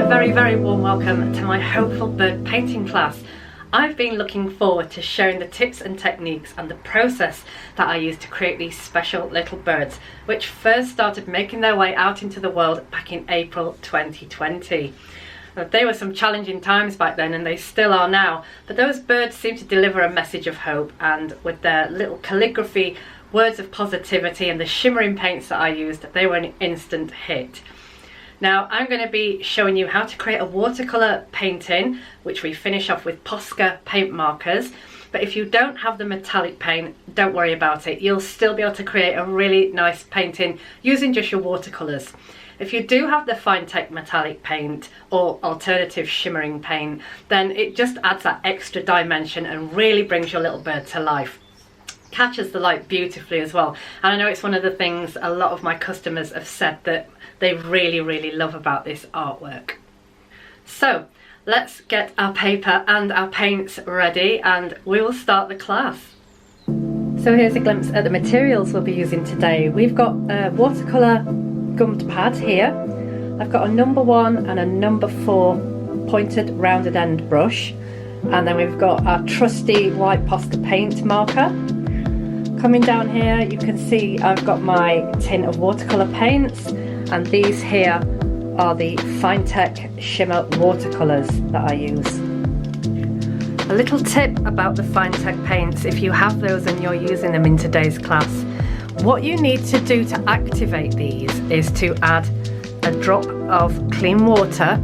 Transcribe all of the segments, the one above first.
very warm welcome to my Hopeful Bird painting class. I've been looking forward to sharing the tips and techniques and the process that I use to create these special little birds, which first started making their way out into the world back in April 2020. They were some challenging times back then, and they still are now, but those birds seem to deliver a message of hope, and with their little calligraphy, words of positivity and the shimmering paints that I used, they were an instant hit. Now I'm going to be showing you how to create a watercolour painting, which we finish off with Posca paint markers. But if you don't have the metallic paint, don't worry about it. You'll still be able to create a really nice painting using just your watercolours. If you do have the Finetec metallic paint or alternative shimmering paint, then it just adds that extra dimension and really brings your little bird to life. Catches the light beautifully as well, and I know it's one of the things a lot of my customers have said that they really love about this artwork. So let's get our paper and our paints ready and we will start the class. So here's a glimpse at the materials we'll be using today. We've got a watercolour gummed pad here. I've got a number 1 and a number 4 pointed rounded end brush, and then we've got our trusty white Posca paint marker. Coming down here you can see I've got my tin of watercolour paints, and these here are the Finetec shimmer watercolours that I use. A little tip about the Finetec paints, if you have those and you're using them in today's class, what you need to do to activate these is to add a drop of clean water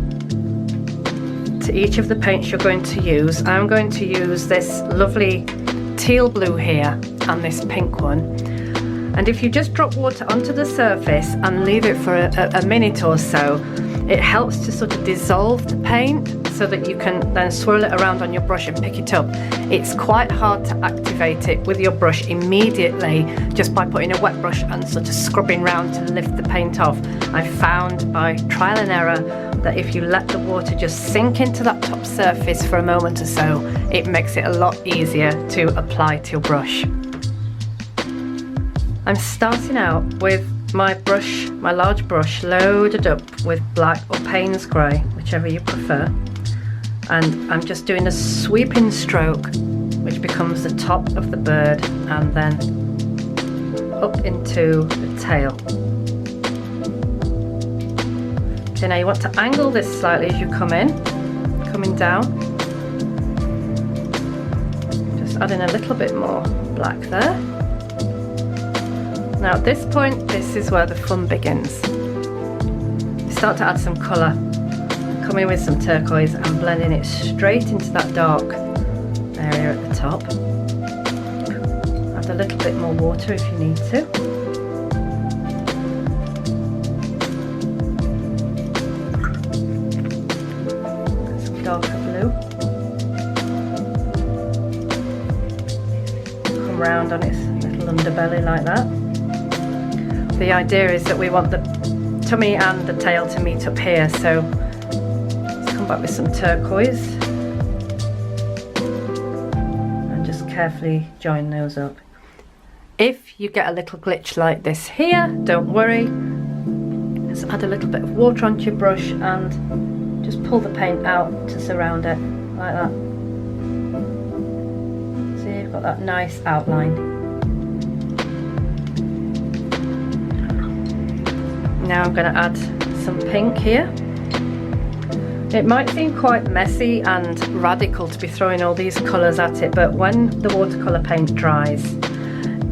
to each of the paints you're going to use. I'm going to use this lovely teal blue here and this pink one, and if you just drop water onto the surface and leave it for a minute or so, it helps to sort of dissolve the paint so that you can then swirl it around on your brush and pick it up. It's quite hard to activate it with your brush immediately just by putting a wet brush and sort of scrubbing around to lift the paint off. I found by trial and error that if you let the water just sink into that top surface for a moment or so, it makes it a lot easier to apply to your brush. I'm starting out with my brush, my large brush, loaded up with black or Payne's grey, whichever you prefer, and I'm just doing a sweeping stroke which becomes the top of the bird and then up into the tail. Okay, now you want to angle this slightly as you come in, coming down, just adding a little bit more black there. Now at this point, this is where the fun begins. Start to add some colour, come in with some turquoise and blending it straight into that dark area at the top. Add a little bit more water if you need to. Some darker blue. Come round on its little underbelly like that. The idea is that we want the tummy and the tail to meet up here, so let's come back with some turquoise and just carefully join those up. If you get a little glitch like this here, don't worry, just add a little bit of water onto your brush and just pull the paint out to surround it like that. So you've got that nice outline. Now I'm going to add some pink here. It might seem quite messy and radical to be throwing all these colours at it, but when the watercolour paint dries,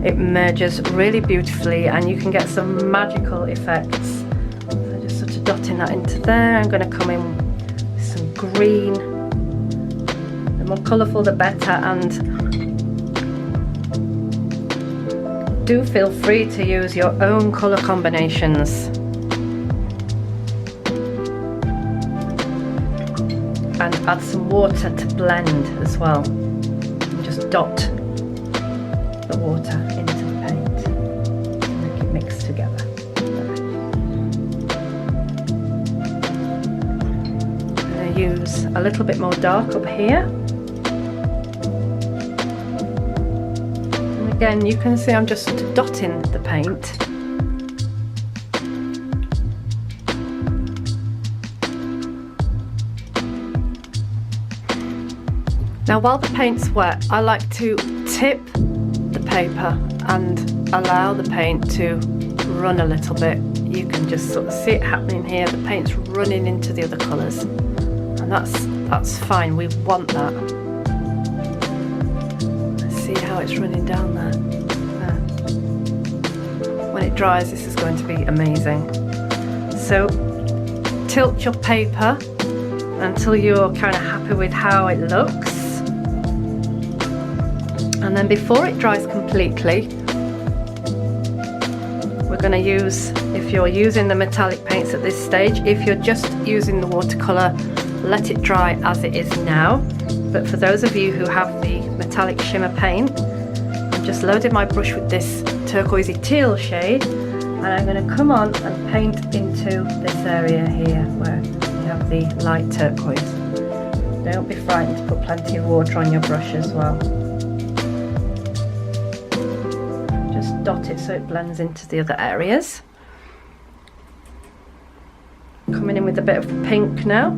it merges really beautifully and you can get some magical effects. So just sort of dotting that into there. I'm going to come in with some green. The more colourful the better, and do feel free to use your own colour combinations. And add some water to blend as well. And just dot the water into the paint and make it mix together. I'm going to use a little bit more dark up here. And again, you can see I'm just sort of dotting the paint. Now while the paint's wet, I like to tip the paper and allow the paint to run a little bit. You can just sort of see it happening here. The paint's running into the other colours, and that's fine. We want that. Let's see how it's running down there. When it dries, this is going to be amazing. So tilt your paper until you're kind of happy with how it looks. And then before it dries completely, we're going to use, if you're using the metallic paints at this stage, if you're just using the watercolour, let it dry as it is now. But for those of you who have the metallic shimmer paint, I've just loaded my brush with this turquoisey teal shade, and I'm going to come on and paint into this area here where you have the light turquoise. Don't be frightened to put plenty of water on your brush as well. Just dot it so it blends into the other areas. Coming in with a bit of pink now.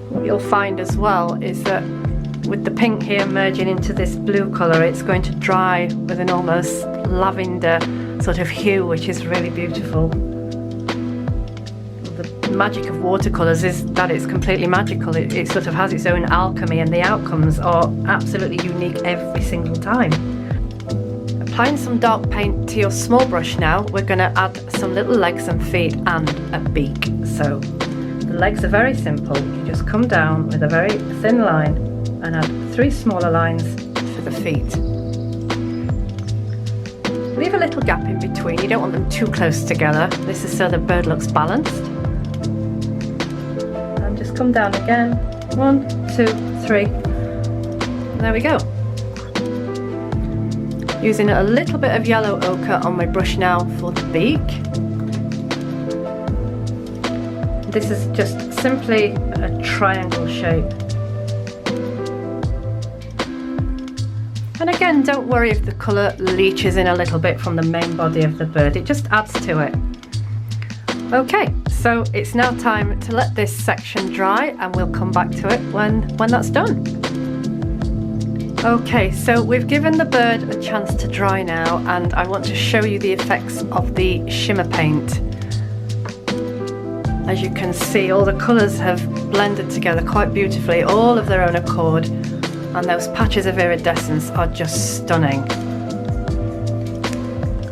What you'll find as well is that with the pink here merging into this blue colour, it's going to dry with an almost lavender sort of hue, which is really beautiful. The magic of watercolours is that it's completely magical. It sort of has its own alchemy, and the outcomes are absolutely unique every single time. Applying some dark paint to your small brush now, we're going to add some little legs and feet and a beak. So the legs are very simple. You just come down with a very thin line and add 3 smaller lines for the feet. Leave a little gap in between. You don't want them too close together. This is so the bird looks balanced. And just come down again. 1, 2, 3. And there we go. Using a little bit of yellow ochre on my brush now for the beak. This is just simply a triangle shape. And again, don't worry if the colour leaches in a little bit from the main body of the bird, it just adds to it. Okay, so it's now time to let this section dry, and we'll come back to it when that's done. Okay, so we've given the bird a chance to dry now, and I want to show you the effects of the shimmer paint. As you can see, all the colours have blended together quite beautifully, all of their own accord, and those patches of iridescence are just stunning.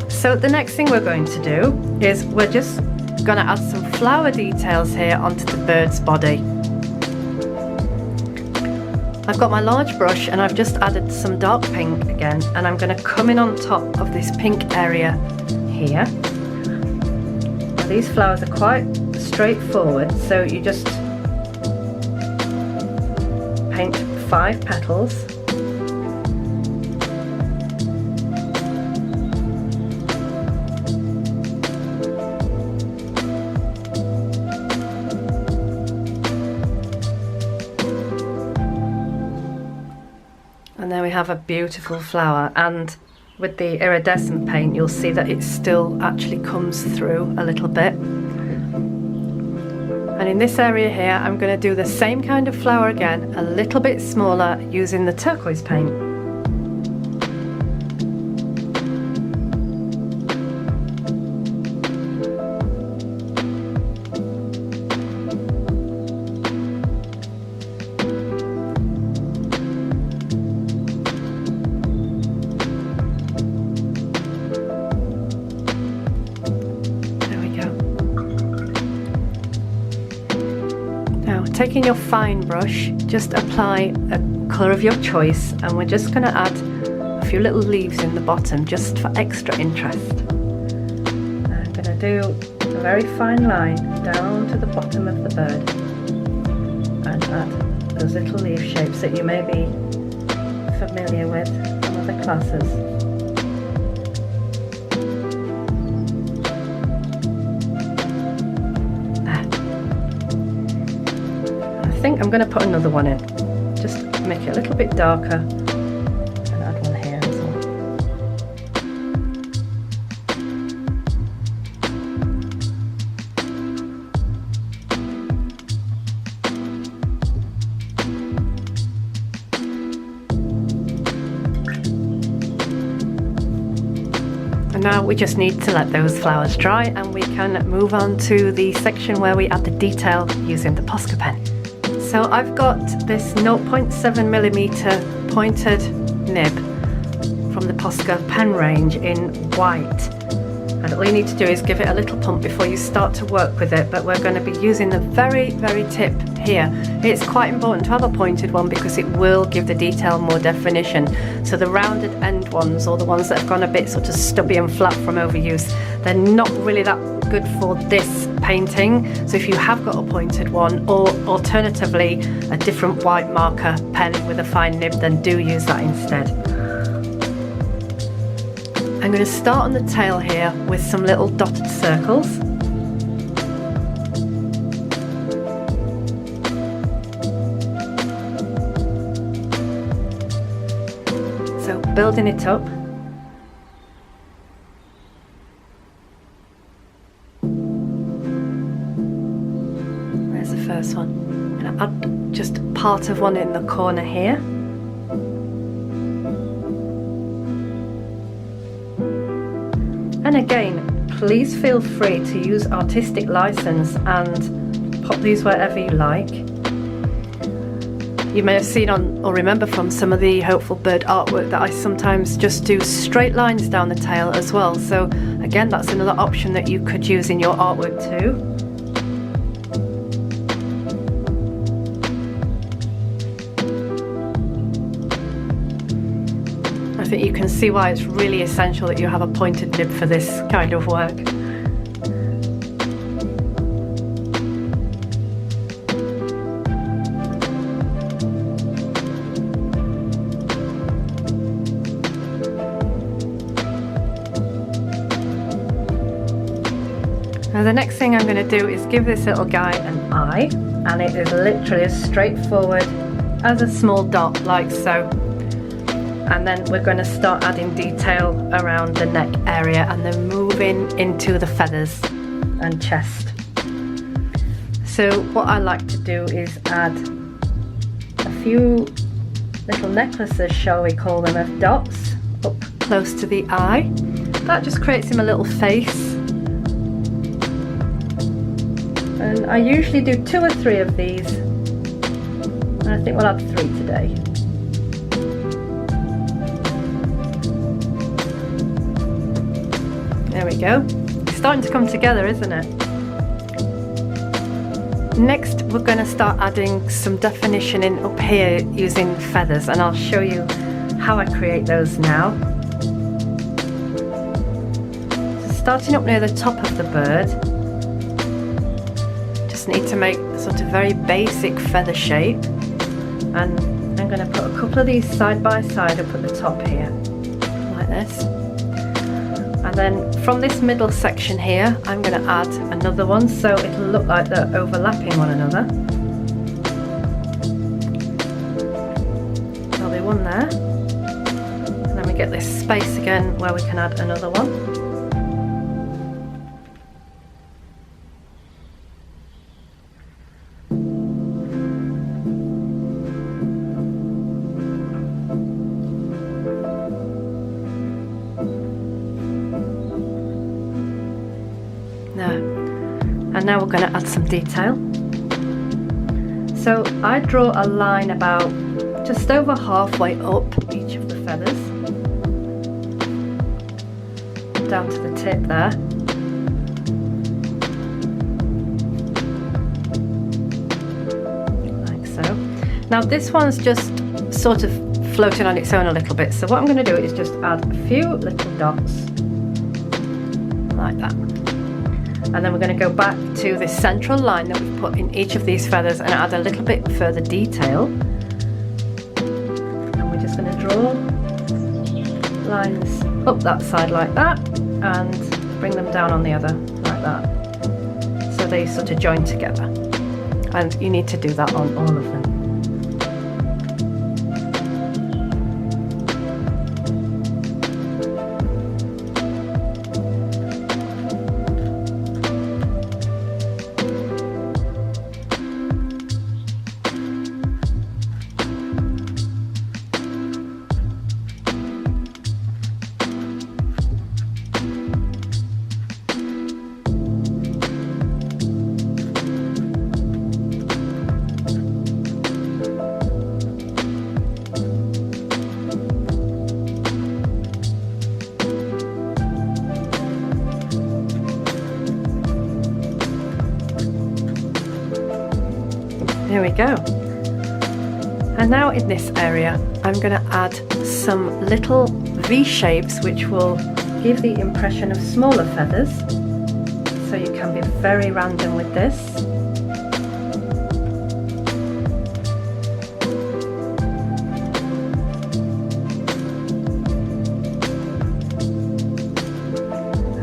So the next thing we're going to do is we're just going to add some flower details here onto the bird's body. I've got my large brush and I've just added some dark pink again, and I'm going to come in on top of this pink area here. Now, these flowers are quite straightforward, so you just paint 5 petals. And there we have a beautiful flower, and with the iridescent paint you'll see that it still actually comes through a little bit. And in this area here, I'm going to do the same kind of flower again, a little bit smaller, using the turquoise paint. Taking your fine brush, just apply a colour of your choice, and we're just going to add a few little leaves in the bottom just for extra interest. I'm going to do a very fine line down to the bottom of the bird and add those little leaf shapes that you may be familiar with from other classes. I think I'm going to put another one in, just make it a little bit darker, and add one here as And now we just need to let those flowers dry and we can move on to the section where we add the detail using the Posca pen. So I've got this 0.7mm pointed nib from the Posca Pen range in white. And all you need to do is give it a little pump before you start to work with it, but we're going to be using the very tip here. It's quite important to have a pointed one because it will give the detail more definition. So the rounded end ones, or the ones that have gone a bit sort of stubby and flat from overuse, they're not really that good for this painting. So if you have got a pointed one, or alternatively a different white marker pen with a fine nib, then do use that instead. I'm going to start on the tail here with some little dotted circles. So building it up. There's the first one. I'm going to add just part of one in the corner here. And again, please feel free to use artistic license and pop these wherever you like. You may have seen or remember from some of the Hopeful Bird artwork that I sometimes just do straight lines down the tail as well. So again, that's another option that you could use in your artwork too. I think you can see why it's really essential that you have a pointed nib for this kind of work. Now the next thing I'm going to do is give this little guy an eye, and it is literally as straightforward as a small dot like so. And then we're going to start adding detail around the neck area and then moving into the feathers and chest. So what I like to do is add a few little necklaces, shall we call them, of dots up close to the eye. That just creates him a little face. And I usually do 2 or 3 of these, and I think we'll add 3 today. There we go. It's starting to come together, isn't it? Next, we're going to start adding some definition in up here using feathers, and I'll show you how I create those now. So starting up near the top of the bird, just need to make a sort of very basic feather shape, and I'm going to put a couple of these side by side up at the top here, like this. And then from this middle section here, I'm going to add another one so it'll look like they're overlapping one another. There'll be one there. And then we get this space again where we can add another one. And now we're going to add some detail. So I draw a line about just over halfway up each of the feathers, down to the tip there. Like so. Now this one's just sort of floating on its own a little bit, so what I'm going to do is just add a few little dots like that. And then we're going to go back to this central line that we've put in each of these feathers and add a little bit further detail. And we're just going to draw lines up that side like that and bring them down on the other like that. So they sort of join together. And you need to do that on all of them. we go. And now in this area I'm going to add some little V shapes which will give the impression of smaller feathers, so you can be very random with this.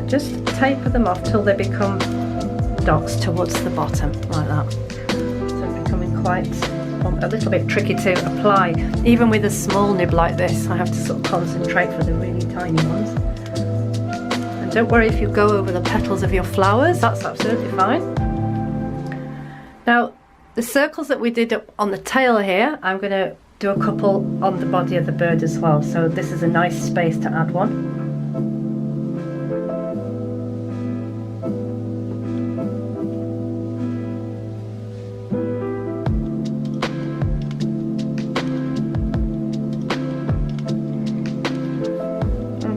Just taper them off till they become dots towards the bottom, like that. So it's becoming quite a little bit tricky to apply. Even with a small nib like this, I have to sort of concentrate for the really tiny ones. And don't worry if you go over the petals of your flowers, that's absolutely fine. Now, the circles that we did up on the tail here, I'm going to do a couple on the body of the bird as well. So this is a nice space to add one.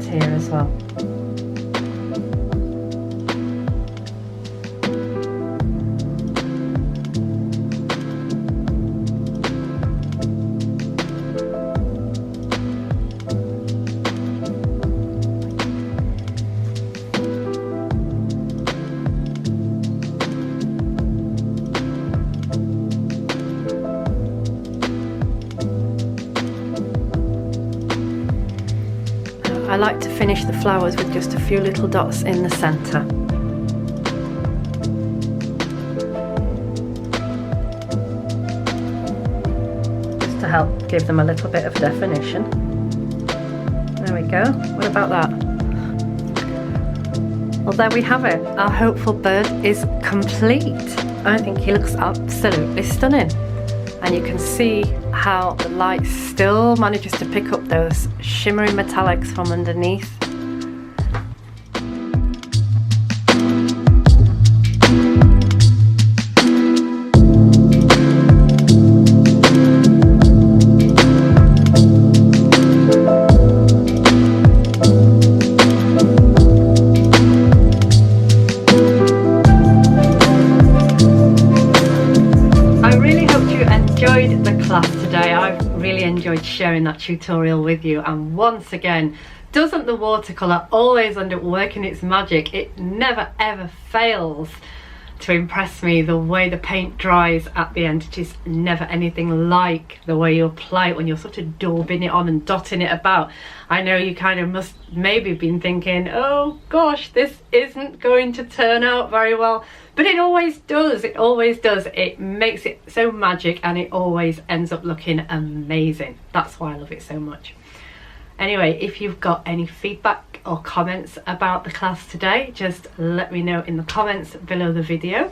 Here as well. I like to finish the flowers with just a few little dots in the centre. Just to help give them a little bit of definition. There we go. What about that? Well, there we have it. Our hopeful bird is complete. I think he looks absolutely stunning. And you can see how the light still manages to pick up those shimmering metallics from underneath. The class today. I've really enjoyed sharing that tutorial with you, and once again, doesn't the watercolour always end up working its magic? It never ever fails to impress me the way the paint dries at the end. It is never anything like the way you apply it when you're sort of daubing it on and dotting it about. I know you kind of must maybe been thinking, oh gosh, this isn't going to turn out very well, but it always does. It always does. It makes it so magic and it always ends up looking amazing. That's why I love it so much. Anyway, if you've got any feedback or comments about the class today, just let me know in the comments below the video.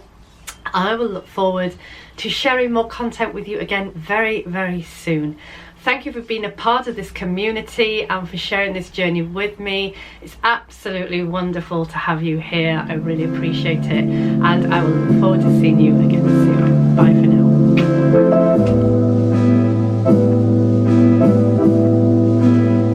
I will look forward to sharing more content with you again very, very soon. Thank you for being a part of this community and for sharing this journey with me. It's absolutely wonderful to have you here. I really appreciate it, and I will look forward to seeing you again soon. Bye for now.